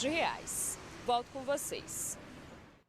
de reais. Volto com vocês.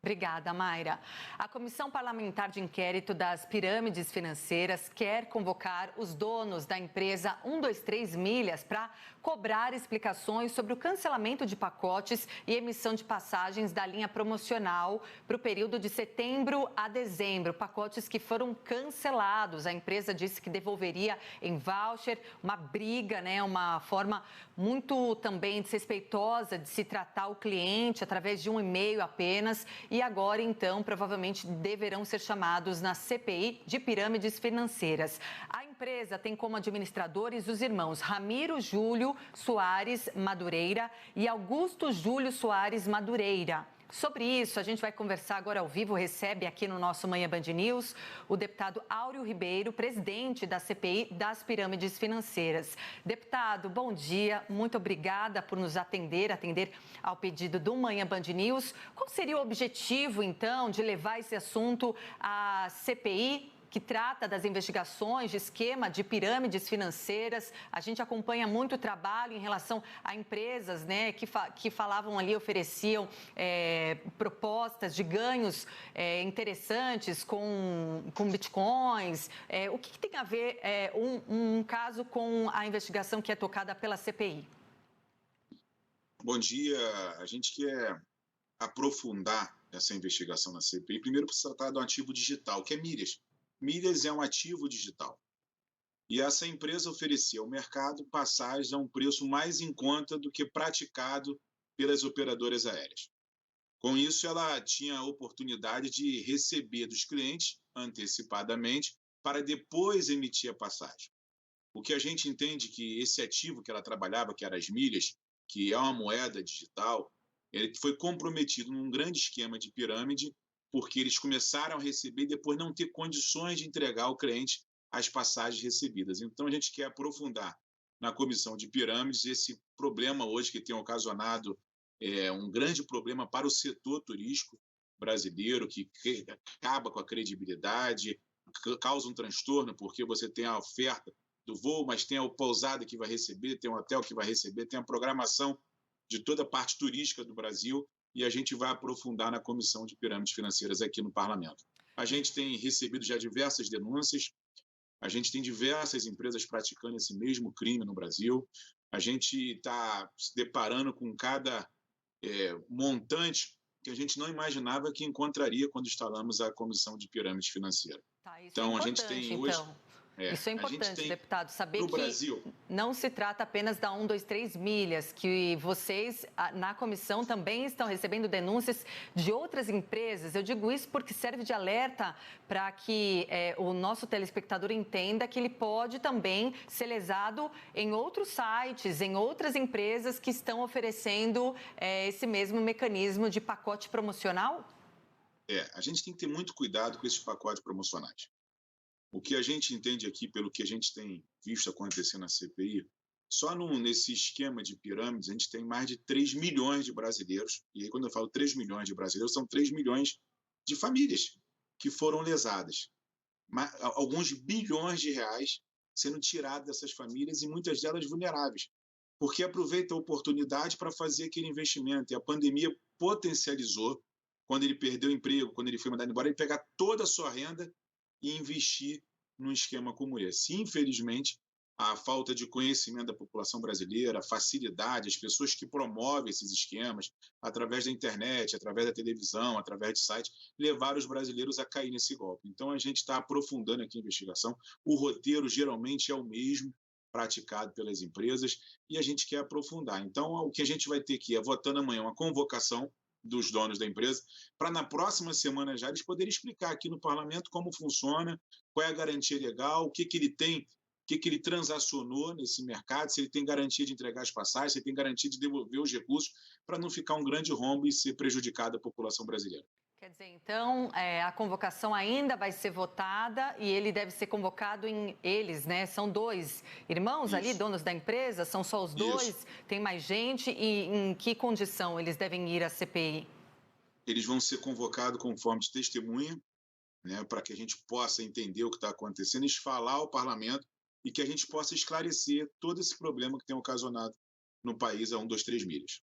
Obrigada, Mayra. A Comissão Parlamentar de Inquérito das Pirâmides Financeiras quer convocar os donos da empresa 123 Milhas para cobrar explicações sobre o cancelamento de pacotes e emissão de passagens da linha promocional para o período de setembro a dezembro. Pacotes que foram cancelados. A empresa disse que devolveria em voucher, uma briga, uma forma muito também desrespeitosa de se tratar o cliente através de um e-mail apenas. E agora, então, provavelmente deverão ser chamados na CPI de pirâmides financeiras. A empresa tem como administradores os irmãos Ramiro Júlio Soares Madureira e Augusto Júlio Soares Madureira. Sobre isso, a gente vai conversar agora ao vivo, recebe aqui no nosso Manhã Band News o deputado Áureo Ribeiro, presidente da CPI das Pirâmides Financeiras. Deputado, bom dia, muito obrigada por nos atender ao pedido do Manhã Band News. Qual seria o objetivo, então, de levar esse assunto à CPI, que trata das investigações de esquema de pirâmides financeiras? A gente acompanha muito o trabalho em relação a empresas, que falavam ali, ofereciam propostas de ganhos interessantes com bitcoins. O que tem a ver um caso com a investigação que é tocada pela CPI? Bom dia. A gente quer aprofundar essa investigação na CPI. Primeiro, para se tratar de um ativo digital, que é milhas. Milhas é um ativo digital. E essa empresa oferecia ao mercado passagens a um preço mais em conta do que praticado pelas operadoras aéreas. Com isso, ela tinha a oportunidade de receber dos clientes antecipadamente para depois emitir a passagem. O que a gente entende que esse ativo que ela trabalhava, que era as milhas, que é uma moeda digital, ele foi comprometido num grande esquema de pirâmide, porque eles começaram a receber e depois não ter condições de entregar ao cliente as passagens recebidas. Então, a gente quer aprofundar na comissão de pirâmides esse problema hoje que tem ocasionado um grande problema para o setor turístico brasileiro, que acaba com a credibilidade, causa um transtorno, porque você tem a oferta do voo, mas tem a pousada que vai receber, tem o hotel que vai receber, tem a programação de toda a parte turística do Brasil, e a gente vai aprofundar na Comissão de Pirâmides Financeiras aqui no Parlamento. A gente tem recebido já diversas denúncias, a gente tem diversas empresas praticando esse mesmo crime no Brasil, a gente está se deparando com cada montante que a gente não imaginava que encontraria quando instalamos a Comissão de Pirâmides Financeiras. Então, a gente tem hoje... Isso é importante, deputado, saber que Brasil, não se trata apenas da 123 Milhas, que vocês, na comissão, também estão recebendo denúncias de outras empresas. Eu digo isso porque serve de alerta para que o nosso telespectador entenda que ele pode também ser lesado em outros sites, em outras empresas que estão oferecendo esse mesmo mecanismo de pacote promocional? A gente tem que ter muito cuidado com esses pacotes promocionais. O que a gente entende aqui, pelo que a gente tem visto acontecer na CPI, só nesse esquema de pirâmides, a gente tem mais de 3 milhões de brasileiros, e aí quando eu falo 3 milhões de brasileiros, são 3 milhões de famílias que foram lesadas. Alguns bilhões de reais sendo tirados dessas famílias e muitas delas vulneráveis, porque aproveita a oportunidade para fazer aquele investimento. E a pandemia potencializou, quando ele perdeu o emprego, quando ele foi mandado embora, ele pegar toda a sua renda e investir num esquema como esse. Infelizmente, a falta de conhecimento da população brasileira, a facilidade, as pessoas que promovem esses esquemas, através da internet, através da televisão, através de sites, levaram os brasileiros a cair nesse golpe. Então, a gente está aprofundando aqui a investigação. O roteiro geralmente é o mesmo, praticado pelas empresas, e a gente quer aprofundar. Então, o que a gente vai ter aqui votando amanhã uma convocação dos donos da empresa, para na próxima semana já eles poderem explicar aqui no parlamento como funciona, qual é a garantia legal, o que ele tem, o que ele transacionou nesse mercado, se ele tem garantia de entregar as passagens, se ele tem garantia de devolver os recursos, para não ficar um grande rombo e ser prejudicada a população brasileira. Quer dizer, então, a convocação ainda vai ser votada e ele deve ser convocado eles, São dois irmãos Isso. ali, donos da empresa? São só os dois? Isso. Tem mais gente? E em que condição eles devem ir à CPI? Eles vão ser convocados com forma de testemunha, para que a gente possa entender o que está acontecendo, falar ao parlamento e que a gente possa esclarecer todo esse problema que tem ocasionado no país a 123 Milhas.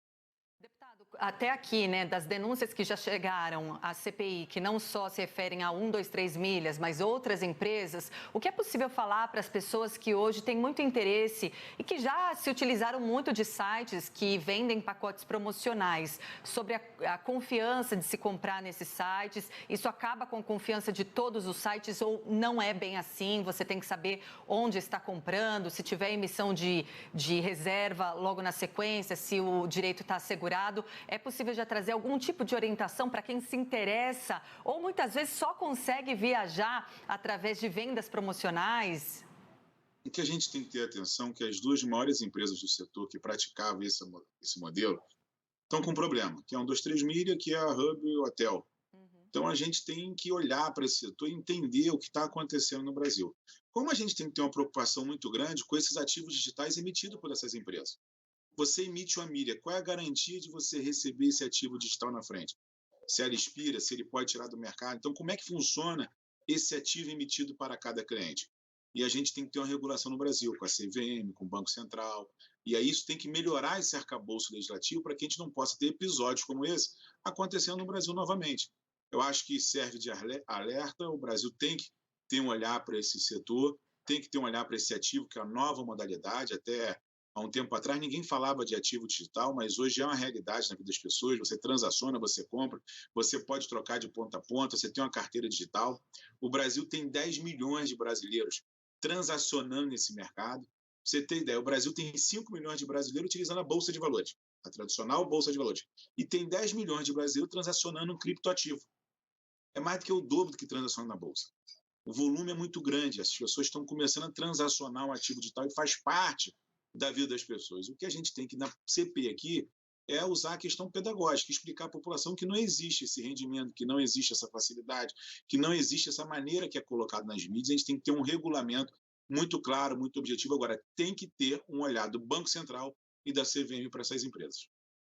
Deputado, Até aqui, né, das denúncias que já chegaram à CPI, que não só se referem a 123 Milhas, mas outras empresas, o que é possível falar para as pessoas que hoje têm muito interesse e que já se utilizaram muito de sites que vendem pacotes promocionais, sobre a confiança de se comprar nesses sites? Isso acaba com a confiança de todos os sites ou não é bem assim? Você tem que saber onde está comprando, se tiver emissão de reserva logo na sequência, se o direito está assegurado. É possível já trazer algum tipo de orientação para quem se interessa ou muitas vezes só consegue viajar através de vendas promocionais? O que a gente tem que ter atenção é que as duas maiores empresas do setor que praticavam esse modelo estão com um problema, que é um 23 Milha, que é a Hub Hotel. Então, a gente tem que olhar para esse setor e entender o que está acontecendo no Brasil. Como a gente tem que ter uma preocupação muito grande com esses ativos digitais emitidos por essas empresas. Você emite uma milha, qual é a garantia de você receber esse ativo digital na frente? Se ela expira, se ele pode tirar do mercado. Então, como é que funciona esse ativo emitido para cada cliente? E a gente tem que ter uma regulação no Brasil, com a CVM, com o Banco Central. E aí isso tem que melhorar esse arcabouço legislativo para que a gente não possa ter episódios como esse acontecendo no Brasil novamente. Eu acho que serve de alerta, o Brasil tem que ter um olhar para esse setor, tem que ter um olhar para esse ativo, que é a nova modalidade. Até há um tempo atrás ninguém falava de ativo digital, mas hoje é uma realidade na vida das pessoas. Você transaciona, você compra, você pode trocar de ponta a ponta, você tem uma carteira digital. O Brasil tem 10 milhões de brasileiros transacionando nesse mercado. Você tem ideia, o Brasil tem 5 milhões de brasileiros utilizando a Bolsa de Valores, a tradicional Bolsa de Valores, e tem 10 milhões de brasileiros transacionando um criptoativo. É mais do que o dobro do que transaciona na Bolsa. O volume é muito grande, as pessoas estão começando a transacionar um ativo digital e faz parte da vida das pessoas. O que a gente tem que, na CP aqui, é usar a questão pedagógica, explicar à população que não existe esse rendimento, que não existe essa facilidade, que não existe essa maneira que é colocada nas mídias. A gente tem que ter um regulamento muito claro, muito objetivo. Agora, tem que ter um olhar do Banco Central e da CVM para essas empresas.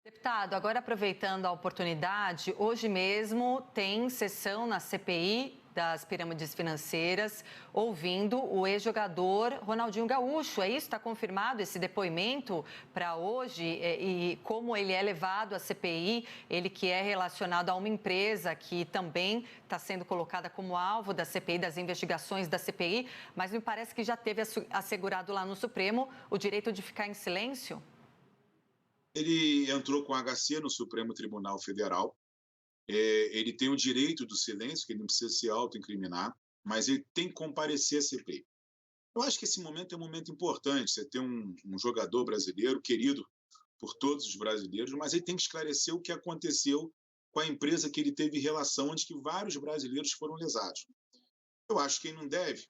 Deputado, agora aproveitando a oportunidade, hoje mesmo tem sessão na CPI das pirâmides financeiras, ouvindo o ex-jogador Ronaldinho Gaúcho. É isso? Está confirmado esse depoimento para hoje? E como ele é levado à CPI, ele que é relacionado a uma empresa que também está sendo colocada como alvo da CPI, das investigações da CPI, mas me parece que já teve assegurado lá no Supremo o direito de ficar em silêncio? Ele entrou com HC no Supremo Tribunal Federal. Ele tem o direito do silêncio, que ele não precisa se autoincriminar, mas ele tem que comparecer à CPI. Eu acho que esse momento é um momento importante. Você tem um jogador brasileiro querido por todos os brasileiros, mas ele tem que esclarecer o que aconteceu com a empresa que ele teve relação, onde que vários brasileiros foram lesados. Eu acho que ele não deve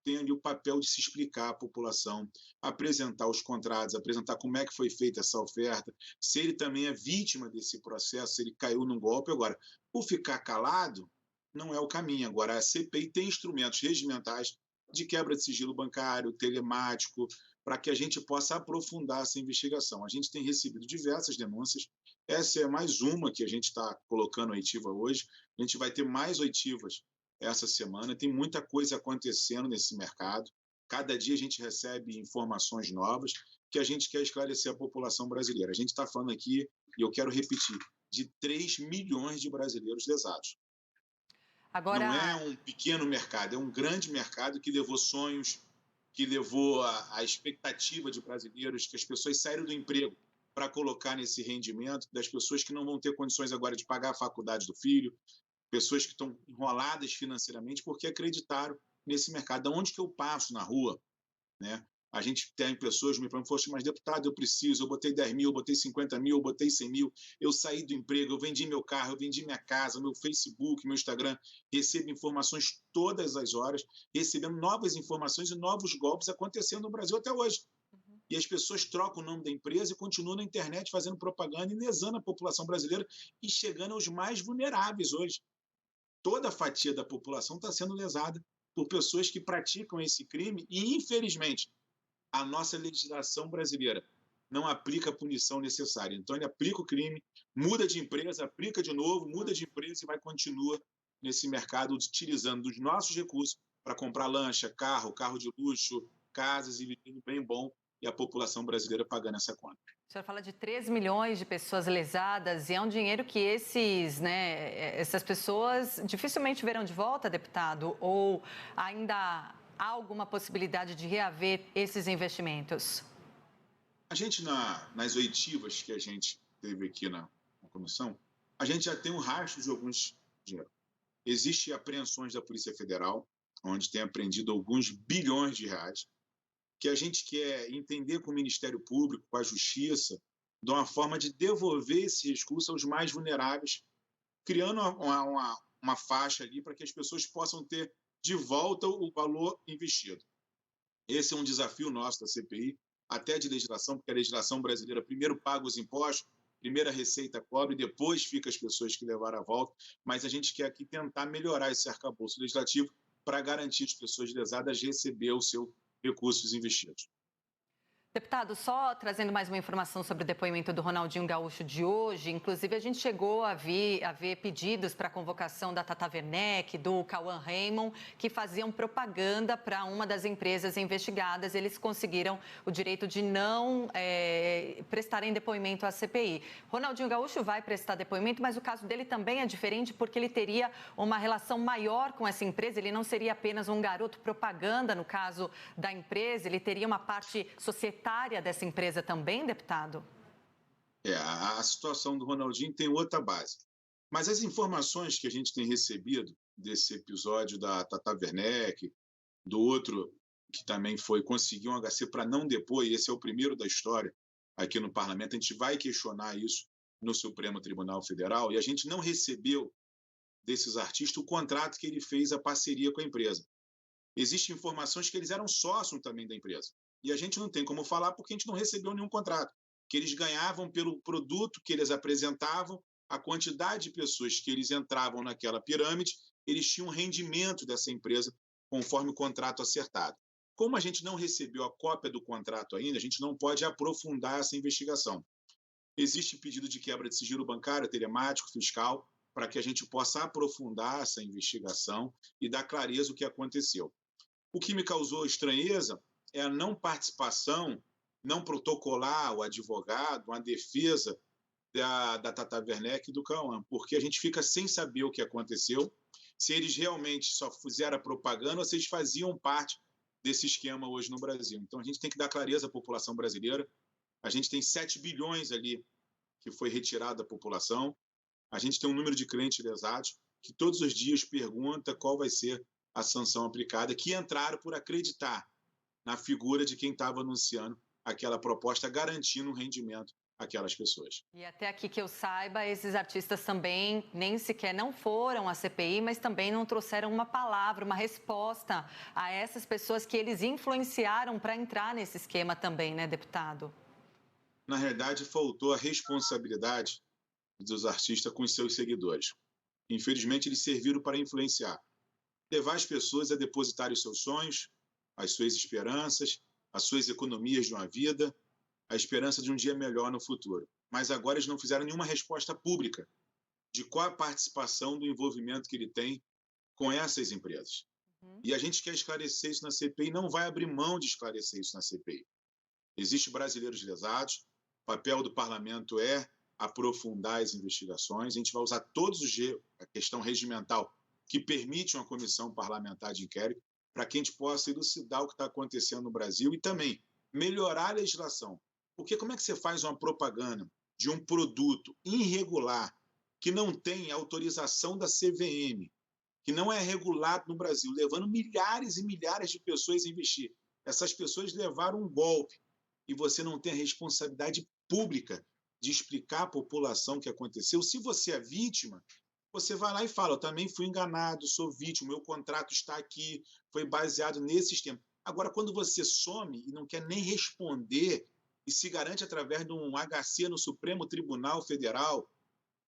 tem ali o papel de se explicar à população, apresentar os contratos, apresentar como é que foi feita essa oferta, se ele também é vítima desse processo, se ele caiu num golpe. Agora, por ficar calado, não é o caminho. Agora, a CPI tem instrumentos regimentais de quebra de sigilo bancário, telemático, para que a gente possa aprofundar essa investigação. A gente tem recebido diversas denúncias, essa é mais uma que a gente está colocando oitiva hoje, a gente vai ter mais oitivas essa semana. Tem muita coisa acontecendo nesse mercado. Cada dia a gente recebe informações novas que a gente quer esclarecer à população brasileira. A gente está falando aqui, e eu quero repetir, de 3 milhões de brasileiros lesados. Agora... Não é um pequeno mercado, é um grande mercado que levou sonhos, que levou a expectativa de brasileiros, que as pessoas saíram do emprego para colocar nesse rendimento, das pessoas que não vão ter condições agora de pagar a faculdade do filho, pessoas que estão enroladas financeiramente porque acreditaram nesse mercado. Onde que eu passo na rua, né? A gente tem pessoas me perguntam, mas deputado, eu preciso, eu botei 10 mil, eu botei 50 mil, eu botei 100 mil, eu saí do emprego, eu vendi meu carro, eu vendi minha casa, meu Facebook, meu Instagram, recebo informações todas as horas, recebendo novas informações e novos golpes acontecendo no Brasil até hoje. E as pessoas trocam o nome da empresa e continuam na internet fazendo propaganda e lesando a população brasileira e chegando aos mais vulneráveis hoje. Toda a fatia da população está sendo lesada por pessoas que praticam esse crime e, infelizmente, a nossa legislação brasileira não aplica a punição necessária. Então, ele aplica o crime, muda de empresa, aplica de novo, muda de empresa e vai continuar nesse mercado utilizando dos nossos recursos para comprar lancha, carro de luxo, casas e vivendo bem bom e a população brasileira pagando essa conta. O senhor fala de 3 milhões de pessoas lesadas e é um dinheiro que essas pessoas dificilmente verão de volta, deputado? Ou ainda há alguma possibilidade de reaver esses investimentos? A gente, nas oitivas que a gente teve aqui na comissão, a gente já tem um rastro de alguns dinheiro. Existem apreensões da Polícia Federal, onde tem apreendido alguns bilhões de reais, que a gente quer entender com o Ministério Público, com a Justiça, de uma forma de devolver esse recurso aos mais vulneráveis, criando uma faixa ali para que as pessoas possam ter de volta o valor investido. Esse é um desafio nosso da CPI, até de legislação, porque a legislação brasileira primeiro paga os impostos, primeiro a Receita cobra e depois fica as pessoas que levaram a volta, mas a gente quer aqui tentar melhorar esse arcabouço legislativo para garantir as pessoas lesadas receber os seus recursos investidos. Deputado, só trazendo mais uma informação sobre o depoimento do Ronaldinho Gaúcho de hoje, inclusive a gente chegou a ver pedidos para a convocação da Tata Werneck, do Cauã Raymond, que faziam propaganda para uma das empresas investigadas. Eles conseguiram o direito de não prestarem depoimento à CPI. Ronaldinho Gaúcho vai prestar depoimento, mas o caso dele também é diferente porque ele teria uma relação maior com essa empresa. Ele não seria apenas um garoto propaganda no caso da empresa, ele teria uma parte societária dessa empresa também, deputado? A situação do Ronaldinho tem outra base. Mas as informações que a gente tem recebido desse episódio da Tata Werneck, do outro que também conseguiu um HC para não depor, e esse é o primeiro da história aqui no Parlamento, a gente vai questionar isso no Supremo Tribunal Federal, e a gente não recebeu desses artistas o contrato que ele fez, a parceria com a empresa. Existem informações que eles eram sócios também da empresa. E a gente não tem como falar porque a gente não recebeu nenhum contrato. Que eles ganhavam pelo produto que eles apresentavam, a quantidade de pessoas que eles entravam naquela pirâmide, eles tinham um rendimento dessa empresa conforme o contrato acertado. Como a gente não recebeu a cópia do contrato ainda, a gente não pode aprofundar essa investigação. Existe pedido de quebra de sigilo bancário, telemático, fiscal, para que a gente possa aprofundar essa investigação e dar clareza o que aconteceu. O que me causou estranheza é a não participação, não protocolar o advogado, a defesa da Tata Werneck e do Cauã, porque a gente fica sem saber o que aconteceu, se eles realmente só fizeram a propaganda ou se eles faziam parte desse esquema hoje no Brasil. Então, a gente tem que dar clareza à população brasileira. A gente tem 7 bilhões ali que foi retirado da população. A gente tem um número de clientes lesados que todos os dias pergunta qual vai ser a sanção aplicada, que entraram por acreditar na figura de quem estava anunciando aquela proposta, garantindo um rendimento àquelas pessoas. E até aqui que eu saiba, esses artistas também nem sequer não foram à CPI, mas também não trouxeram uma palavra, uma resposta a essas pessoas que eles influenciaram para entrar nesse esquema também, né, deputado? Na realidade, faltou a responsabilidade dos artistas com os seus seguidores. Infelizmente, eles serviram para influenciar, levar as pessoas a depositarem os seus sonhos, as suas esperanças, as suas economias de uma vida, a esperança de um dia melhor no futuro. Mas agora eles não fizeram nenhuma resposta pública de qual a participação do envolvimento que ele tem com essas empresas. E a gente quer esclarecer isso na CPI, não vai abrir mão de esclarecer isso na CPI. Existem brasileiros lesados, o papel do parlamento é aprofundar as investigações, a gente vai usar todos os dias a questão regimental que permite uma comissão parlamentar de inquérito, para que a gente possa elucidar o que está acontecendo no Brasil e também melhorar a legislação. Porque como é que você faz uma propaganda de um produto irregular, que não tem autorização da CVM, que não é regulado no Brasil, levando milhares e milhares de pessoas a investir? Essas pessoas levaram um golpe e você não tem a responsabilidade pública de explicar à população o que aconteceu. Se você é vítima, você vai lá e fala, eu também fui enganado, sou vítima, meu contrato está aqui, foi baseado nesse sistema. Agora, quando você some e não quer nem responder e se garante através de um HC no Supremo Tribunal Federal,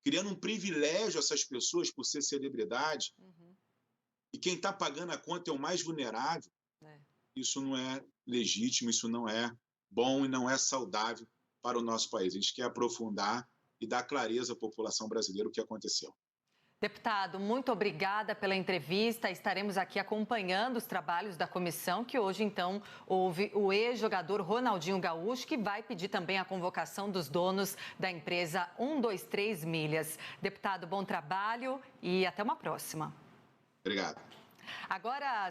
criando um privilégio a essas pessoas por ser celebridade, e quem está pagando a conta é o mais vulnerável, isso não é legítimo, isso não é bom e não é saudável para o nosso país. A gente quer aprofundar e dar clareza à população brasileira o que aconteceu. Deputado, muito obrigada pela entrevista. Estaremos aqui acompanhando os trabalhos da comissão, que hoje, então, houve o ex-jogador Ronaldinho Gaúcho, que vai pedir também a convocação dos donos da empresa 123 Milhas. Deputado, bom trabalho e até uma próxima. Obrigado. Agora,